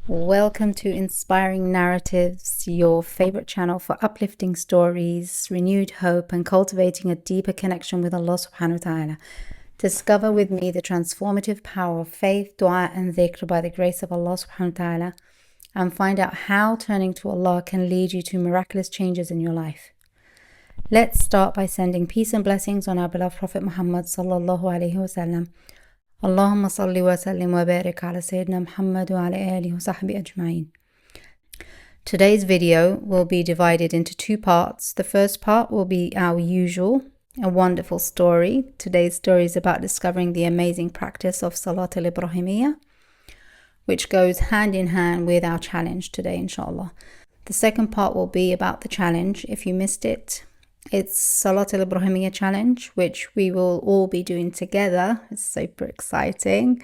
Welcome to Inspiring Narratives, your favorite channel for uplifting stories, renewed hope, and cultivating a deeper connection with Allah subhanahu wa ta'ala. Discover with me the transformative power of faith, dua, and dhikr by the grace of Allah subhanahu wa ta'ala, and find out how turning to Allah can lead you to miraculous changes in your life. Let's start by sending peace and blessings on our beloved Prophet Muhammad sallallahu alaihi wasallam. Allahumma salli wa sallim wa barik ala Sayyidina Muhammad wa ala alihi wa sahbihi ajma'in. Today's video will be divided into two parts. The first part will be our usual, a wonderful story. Today's story is about discovering the amazing practice of Salat al-Ibrahimiyya, which goes hand in hand with our challenge today, inshallah. The second part will be about the challenge. If you missed it, it's Salat al-Ibrahimiyya challenge, which we will all be doing together. It's super exciting.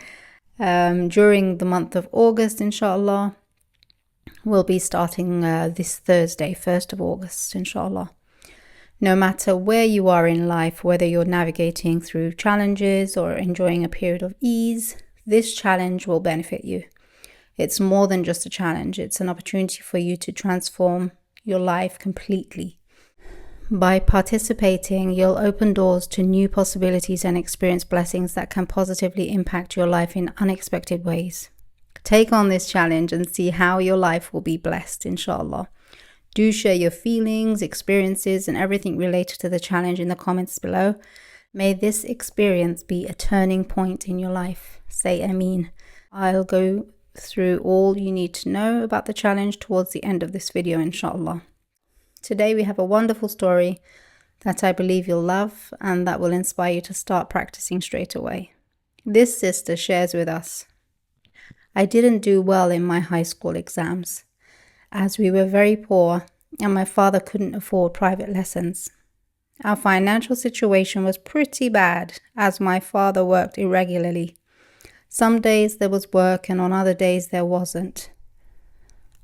During the month of August, inshallah, we'll be starting this Thursday, 1st of August, inshallah. No matter where you are in life, whether you're navigating through challenges or enjoying a period of ease, this challenge will benefit you. It's more than just a challenge. It's an opportunity for you to transform your life completely. By participating, you'll open doors to new possibilities and experience blessings that can positively impact your life in unexpected ways. Take on this challenge and see how your life will be blessed, inshallah. Do share your feelings, experiences, and everything related to the challenge in the comments below. May this experience be a turning point in your life. Say Ameen. I'll go through all you need to know about the challenge towards the end of this video, inshallah. Today we have a wonderful story that I believe you'll love and that will inspire you to start practicing straight away. This sister shares with us, I didn't do well in my high school exams as we were very poor and my father couldn't afford private lessons. Our financial situation was pretty bad as my father worked irregularly. Some days there was work and on other days there wasn't.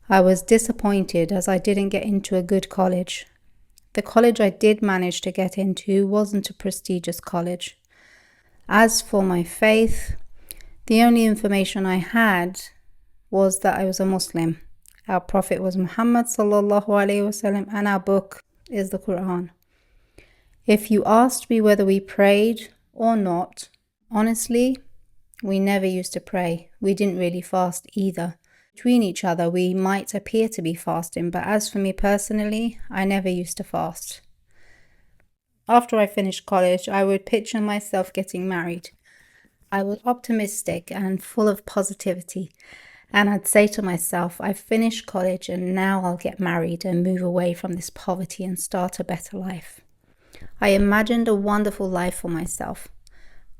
I was disappointed as I didn't get into a good college. The college I did manage to get into wasn't a prestigious college. As for my faith, the only information I had was that I was a Muslim. Our Prophet was Muhammad sallallahu alaihi wasallam and our book is the Quran. If you asked me whether we prayed or not, honestly, we never used to pray. We didn't really fast either. Between each other, we might appear to be fasting, but as for me personally, I never used to fast. After I finished college, I would picture myself getting married. I was optimistic and full of positivity, and I'd say to myself, I've finished college and now I'll get married and move away from this poverty and start a better life. I imagined a wonderful life for myself.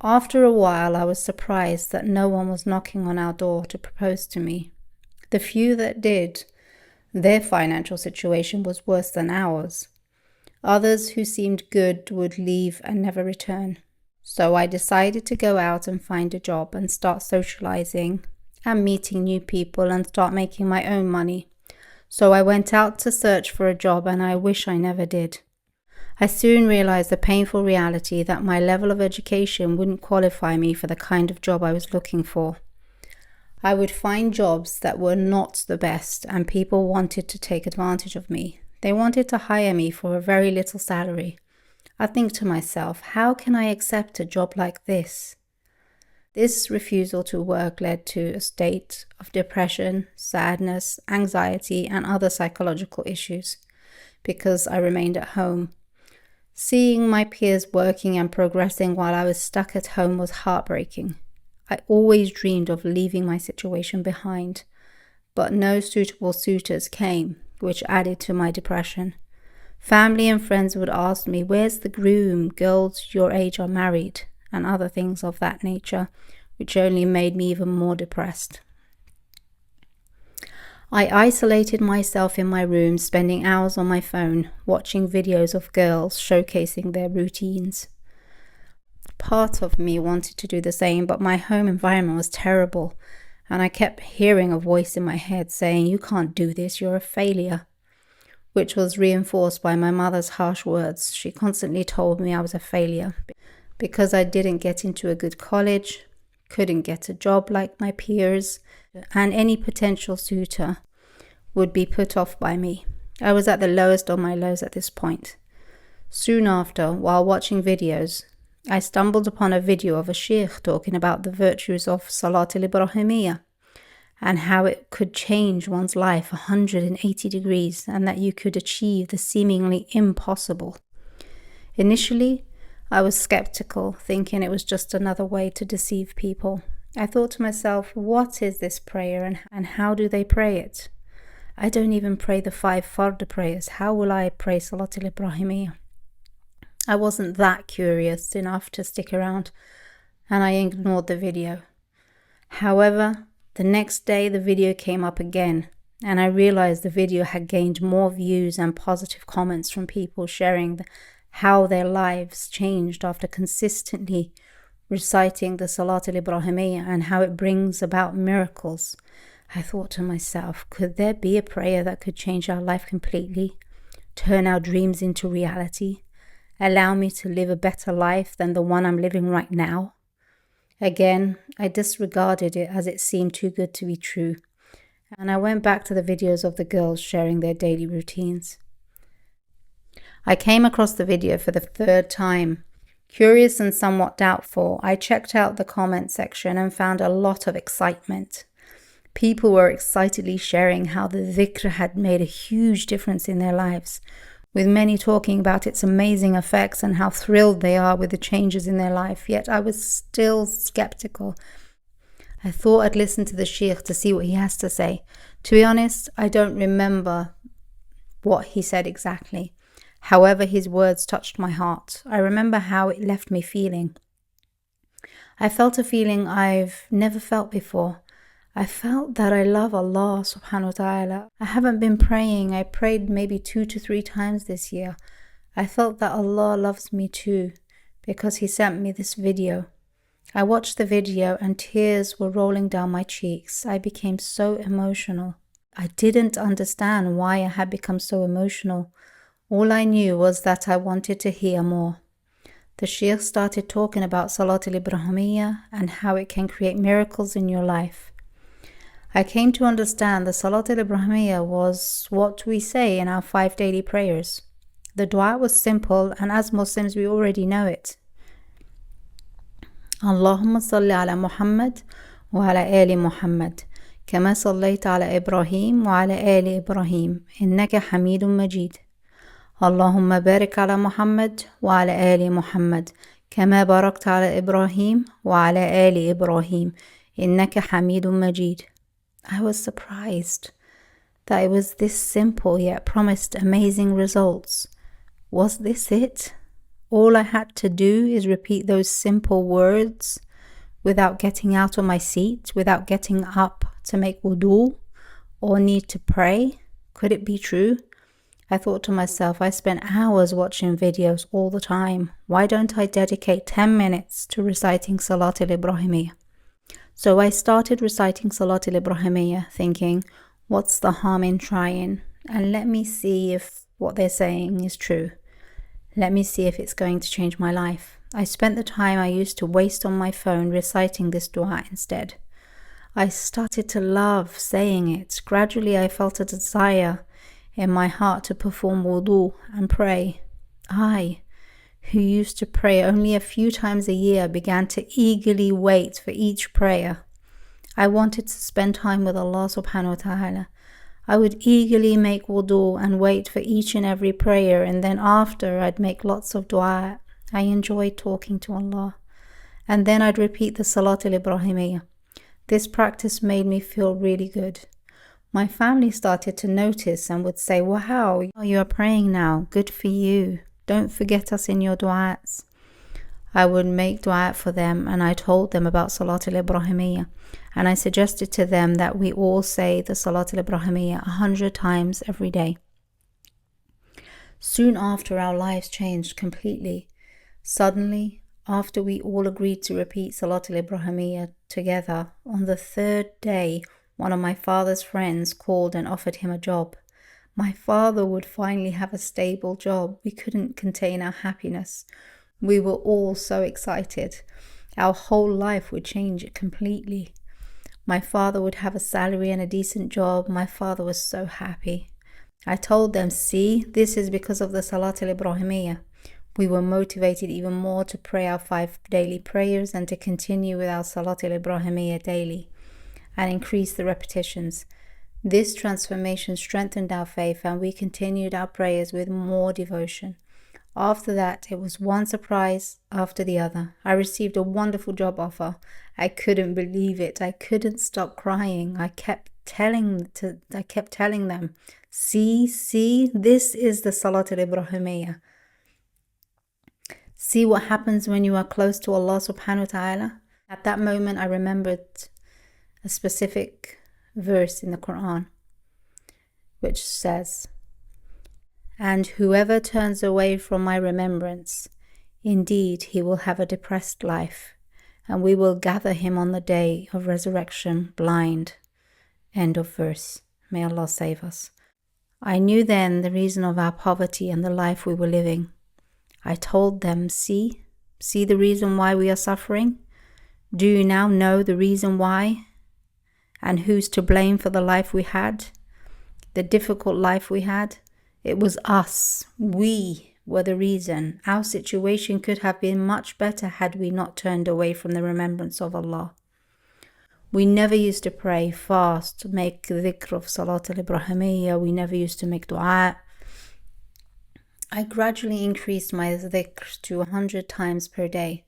After a while, I was surprised that no one was knocking on our door to propose to me. The few that did, their financial situation was worse than ours. Others who seemed good would leave and never return. So I decided to go out and find a job and start socializing and meeting new people and start making my own money. So I went out to search for a job and I wish I never did. I soon realized the painful reality that my level of education wouldn't qualify me for the kind of job I was looking for. I would find jobs that were not the best and people wanted to take advantage of me. They wanted to hire me for a very little salary. I think to myself, how can I accept a job like this? This refusal to work led to a state of depression, sadness, anxiety, and other psychological issues because I remained at home. Seeing my peers working and progressing while I was stuck at home was heartbreaking. I always dreamed of leaving my situation behind, but no suitable suitors came, which added to my depression. Family and friends would ask me, where's the groom? Girls your age are married, and other things of that nature, which only made me even more depressed. I isolated myself in my room, spending hours on my phone, watching videos of girls showcasing their routines. Part of me wanted to do the same, but my home environment was terrible, and I kept hearing a voice in my head saying, you can't do this, you're a failure, which was reinforced by my mother's harsh words. She constantly told me I was a failure because I didn't get into a good college, couldn't get a job like my peers, and any potential suitor would be put off by me. I was at the lowest of my lows at this point. Soon after, while watching videos, I stumbled upon a video of a sheikh talking about the virtues of Salat al-Ibrahimiyya and how it could change one's life 180 degrees and that you could achieve the seemingly impossible. Initially, I was skeptical, thinking it was just another way to deceive people. I thought to myself, what is this prayer and how do they pray it? I don't even pray the 5 fard prayers. How will I pray Salat al-Ibrahimiyya? I wasn't that curious enough to stick around, and I ignored the video. However, the next day the video came up again, and I realized the video had gained more views and positive comments from people sharing how their lives changed after consistently reciting the Salat al-Ibrahimiyya and how it brings about miracles. I thought to myself, could there be a prayer that could change our life completely, turn our dreams into reality, allow me to live a better life than the one I'm living right now? Again, I disregarded it as it seemed too good to be true, and I went back to the videos of the girls sharing their daily routines. I came across the video for the 3rd time. Curious and somewhat doubtful, I checked out the comment section and found a lot of excitement. People were excitedly sharing how the dhikr had made a huge difference in their lives, with many talking about its amazing effects and how thrilled they are with the changes in their life. Yet I was still skeptical. I thought I'd listen to the sheikh to see what he has to say. To be honest, I don't remember what he said exactly. However, his words touched my heart. I remember how it left me feeling. I felt a feeling I've never felt before. I felt that I love Allah subhanahu wa ta'ala. I haven't been praying. I prayed maybe 2 to 3 times this year. I felt that Allah loves me too because He sent me this video. I watched the video and tears were rolling down my cheeks. I became so emotional. I didn't understand why I had become so emotional. All I knew was that I wanted to hear more. The Sheikh started talking about Salat al-Ibrahimiyya and how it can create miracles in your life. I came to understand the Salat al-Ibrahimiyya was what we say in our 5 daily prayers. The dua was simple, and as Muslims we already know it. Allahumma salli ala Muhammad wa ala ali Muhammad kama sallaita ala Ibrahim wa ala ali Ibrahim innaka Hamidun Majid. Allahumma barik ala Muhammad wa ala ali Muhammad kama barakta ala Ibrahim wa ala ali Ibrahim innaka Hamidun Majid. I was surprised that it was this simple yet promised amazing results. Was this it? All I had to do is repeat those simple words without getting out of my seat, without getting up to make wudu or need to pray. Could it be true? I thought to myself, I spent hours watching videos all the time. Why don't I dedicate 10 minutes to reciting Salat al-Ibrahimiyya? So I started reciting Salat al-Ibrahimiyya, thinking, what's the harm in trying? And let me see if what they're saying is true. Let me see if it's going to change my life. I spent the time I used to waste on my phone reciting this dua instead. I started to love saying it. Gradually I felt a desire in my heart to perform wudu and pray. I, who used to pray only a few times a year, began to eagerly wait for each prayer. I wanted to spend time with Allah subhanahu wa ta'ala. I would eagerly make wudu and wait for each and every prayer, and then after I'd make lots of dua. I enjoyed talking to Allah. And then I'd repeat the Salat al-Ibrahimiyya. This practice made me feel really good. My family started to notice and would say, wow, you are praying now. Good for you. Don't forget us in your du'as. I would make dua for them, and I told them about Salat al-Ibrahimiyya, and I suggested to them that we all say the Salat al-Ibrahimiyya 100 times every day. Soon after, our lives changed completely. Suddenly, after we all agreed to repeat Salat al-Ibrahimiyya together, on the 3rd day, one of my father's friends called and offered him a job. My father would finally have a stable job. We couldn't contain our happiness. We were all so excited. Our whole life would change completely. My father would have a salary and a decent job. My father was so happy. I told them, see, this is because of the Salat al-Ibrahimiyya. We were motivated even more to pray our 5 daily prayers and to continue with our Salat al-Ibrahimiyya daily and increase the repetitions. This transformation strengthened our faith and we continued our prayers with more devotion. After that, it was one surprise after the other. I received a wonderful job offer. I couldn't believe it. I couldn't stop crying. I kept telling them, see, this is the Salat al-Ibrahimiyya. See what happens when you are close to Allah subhanahu wa ta'ala. At that moment, I remembered a specific verse in the Quran, which says, and whoever turns away from my remembrance, indeed he will have a depressed life, and we will gather him on the day of resurrection blind. End of verse. May Allah save us. I knew then the reason of our poverty and the life we were living. I told them, see the reason why we are suffering? Do you now know the reason why? And who's to blame for the life we had? The difficult life we had? It was us. We were the reason. Our situation could have been much better had we not turned away from the remembrance of Allah. We never used to pray, fast, make dhikr of Salat al-Ibrahimiyya. We never used to make dua. I gradually increased my dhikr to 100 times per day.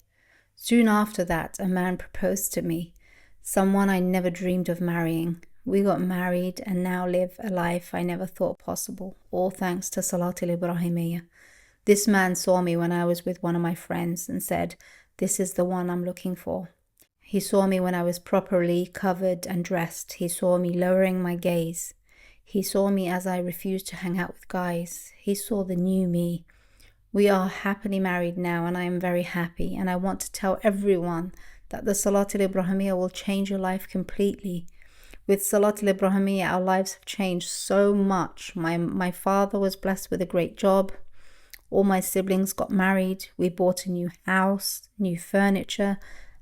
Soon after that, a man proposed to me, someone I never dreamed of marrying. We got married and now live a life I never thought possible, all thanks to Salat al-Ibrahimiyya. This man saw me when I was with one of my friends and said, this is the one I'm looking for. He saw me when I was properly covered and dressed. He saw me lowering my gaze. He saw me as I refused to hang out with guys. He saw the new me. We are happily married now and I am very happy, and I want to tell everyone that the Salat al-Ibrahimiyya will change your life completely. With Salat al-Ibrahimiyya, our lives have changed so much. My father was blessed with a great job. All my siblings got married. We bought a new house, new furniture,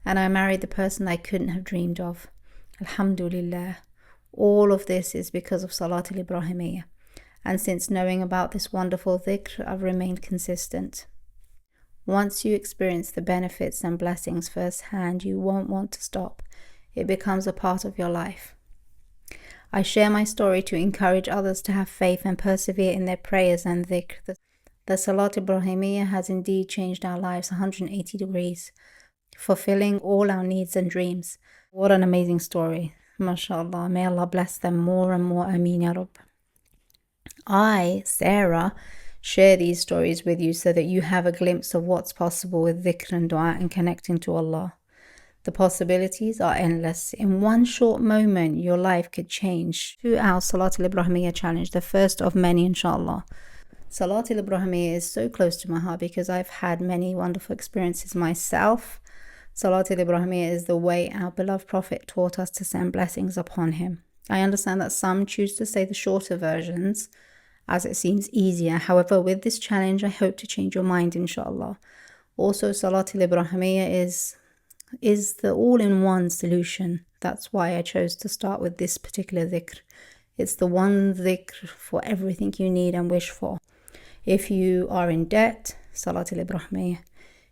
and I married the person I couldn't have dreamed of. Alhamdulillah. All of this is because of Salat al-Ibrahimiyya. And since knowing about this wonderful dhikr, I've remained consistent. Once you experience the benefits and blessings firsthand, you won't want to stop. It becomes a part of your life. I share my story to encourage others to have faith and persevere in their prayers and dhikr. The Salat al-Ibrahimiyya has indeed changed our lives 180 degrees, fulfilling all our needs and dreams. What an amazing story. MashaAllah. May Allah bless them more and more. Ameen Ya Rabb. I, Sarah, share these stories with you so that you have a glimpse of what's possible with dhikr and dua and connecting to Allah. The possibilities are endless. In one short moment, your life could change. To our Salat al-Ibrahimiyya challenge, the first of many, inshallah. Salat al-Ibrahimiyya is so close to my heart because I've had many wonderful experiences myself. Salat al-Ibrahimiyya is the way our beloved Prophet taught us to send blessings upon him. I understand that some choose to say the shorter versions as it seems easier. However, with this challenge, I hope to change your mind, inshallah. Also, Salat al-Ibrahimiyya is the all-in-one solution. That's why I chose to start with this particular dhikr. It's the one dhikr for everything you need and wish for. If you are in debt, Salat al-Ibrahimiyya.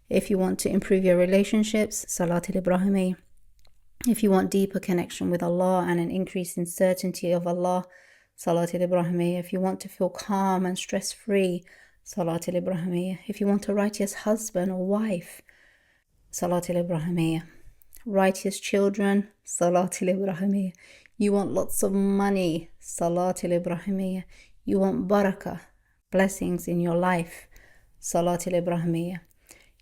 If you want to improve your relationships, Salat al-Ibrahimiyya. If you want deeper connection with Allah and an increase in certainty of Allah, Salat al-Ibrahimiyya. If you want to feel calm and stress-free, Salat al-Ibrahimiyya. If you want a righteous husband or wife, Salat al-Ibrahimiyya. Righteous children, Salat al-Ibrahimiyya. You want lots of money, Salat al-Ibrahimiyya. You want barakah, blessings in your life, Salat al-Ibrahimiyya.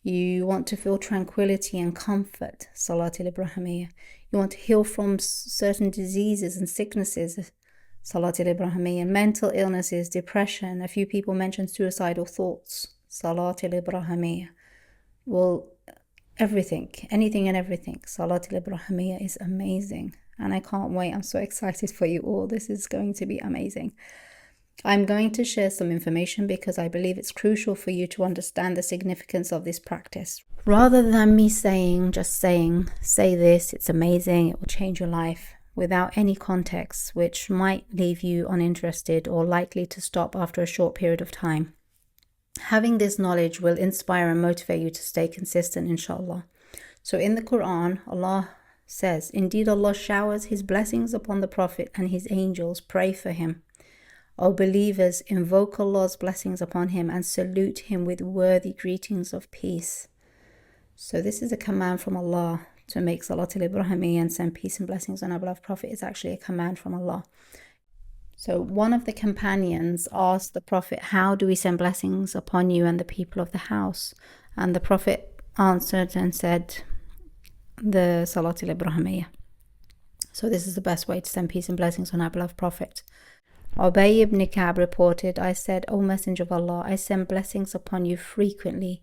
You want to feel tranquility and comfort, Salat al-Ibrahimiyya. You want to heal from certain diseases and sicknesses, Salat al-Ibrahimiyya. Mental illnesses, depression. A few people mentioned suicidal thoughts, Salat al-Ibrahimiyya. Well, everything, anything and everything, Salat al-Ibrahimiyya is amazing. And I can't wait. I'm so excited for you all. This is going to be amazing. I'm going to share some information because I believe it's crucial for you to understand the significance of this practice. Rather than me just saying, say this, it's amazing, it will change your life, without any context, which might leave you uninterested or likely to stop after a short period of time. Having this knowledge will inspire and motivate you to stay consistent, inshallah. So in the Quran, Allah says, indeed Allah showers His blessings upon the Prophet and His angels pray for him. O believers, invoke Allah's blessings upon him and salute him with worthy greetings of peace. So this is a command from Allah to make Salat al-Ibrahimiyya and send peace and blessings on our beloved Prophet. Is actually a command from Allah. So one of the companions asked the Prophet, how do we send blessings upon you and the people of the house? And the Prophet answered and said, the Salat al-Ibrahimiyya. So this is the best way to send peace and blessings on our beloved Prophet. Ubay ibn Ka'b reported, I said, O Messenger of Allah, I send blessings upon you frequently.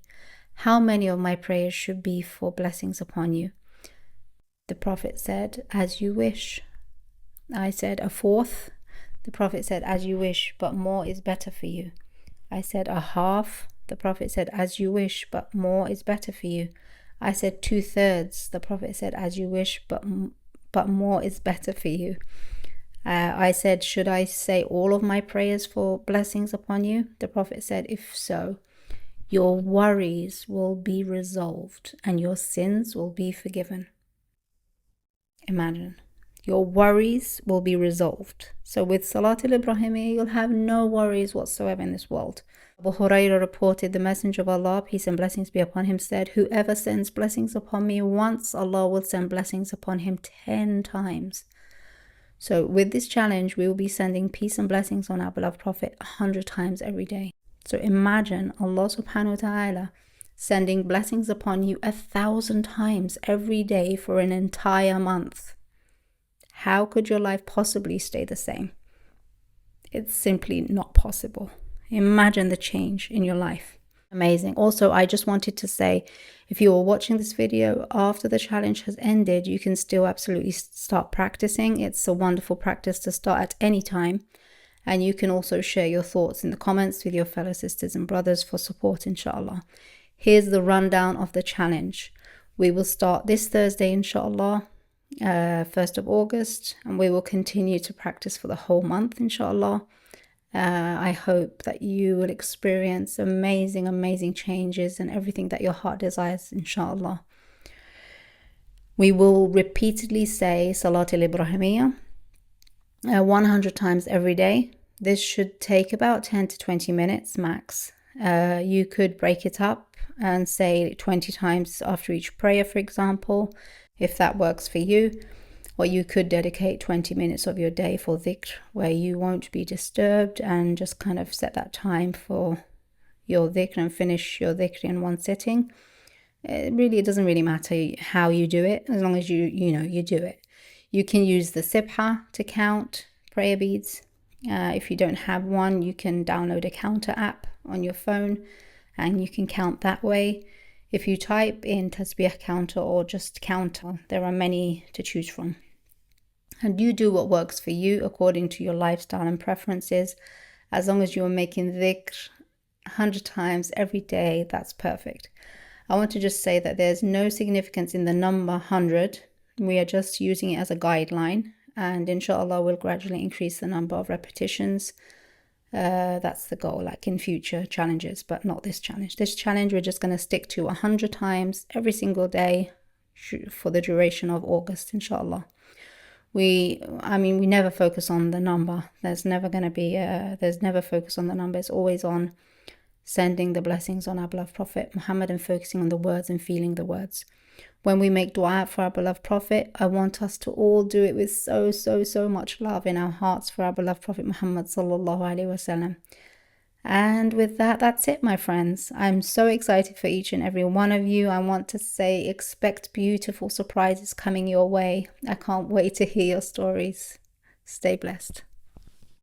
How many of my prayers should be for blessings upon you? The Prophet said, as you wish. I said, a fourth. The Prophet said, as you wish, but more is better for you. I said, a half. The Prophet said, as you wish, but more is better for you. I said, 2/3. The Prophet said, as you wish, but more is better for you. I said, should I say all of my prayers for blessings upon you? The Prophet said, if so, your worries will be resolved and your sins will be forgiven. Imagine. Your worries will be resolved. So with Salat al-Ibrahimiyya, you'll have no worries whatsoever in this world. Abu Hurairah reported, the Messenger of Allah, peace and blessings be upon him, said, whoever sends blessings upon me once, Allah will send blessings upon him 10 times. So with this challenge, we will be sending peace and blessings on our beloved Prophet 100 times every day. So imagine Allah subhanahu wa ta'ala sending blessings upon you 1,000 times every day for an entire month. How could your life possibly stay the same? It's simply not possible. Imagine the change in your life. Amazing. Also, I just wanted to say, if you are watching this video after the challenge has ended, you can still absolutely start practicing. It's a wonderful practice to start at any time. And you can also share your thoughts in the comments with your fellow sisters and brothers for support, inshallah. Here's the rundown of the challenge. We will start this Thursday, inshallah, 1st of August, and we will continue to practice for the whole month, inshallah. I hope that you will experience amazing changes and everything that your heart desires, inshallah. We will repeatedly say Salat al-Ibrahimiyya 100 times every day. This should take about 10 to 20 minutes max. You could break it up and say 20 times after each prayer, for example, if that works for you. Or you could dedicate 20 minutes of your day for dhikr, where you won't be disturbed, and just kind of set that time for your dhikr and finish your dhikr in one sitting. It doesn't really matter how you do it, as long as you do it. You can use the sibha to count prayer beads. If you don't have one, you can download a counter app on your phone and you can count that way. If you type in tasbih counter or just counter, there are many to choose from. And you do what works for you according to your lifestyle and preferences. As long as you are making dhikr 100 times every day, that's perfect. I want to just say that there's no significance in the number 100. We are just using it as a guideline. And inshallah, we'll gradually increase the number of repetitions. That's the goal, like in future challenges, but not this challenge. This challenge, we're just going to stick to 100 times every single day for the duration of August, inshallah. We never focus on the number. There's never focus on the number. It's always on sending the blessings on our beloved Prophet Muhammad and focusing on the words and feeling the words. When we make dua for our beloved Prophet, I want us to all do it with so much love in our hearts for our beloved Prophet Muhammad sallallahu alaihi wasallam. And with that, that's it, my friends. I'm so excited for each and every one of you. I want to say, expect beautiful surprises coming your way. I can't wait to hear your stories. Stay blessed.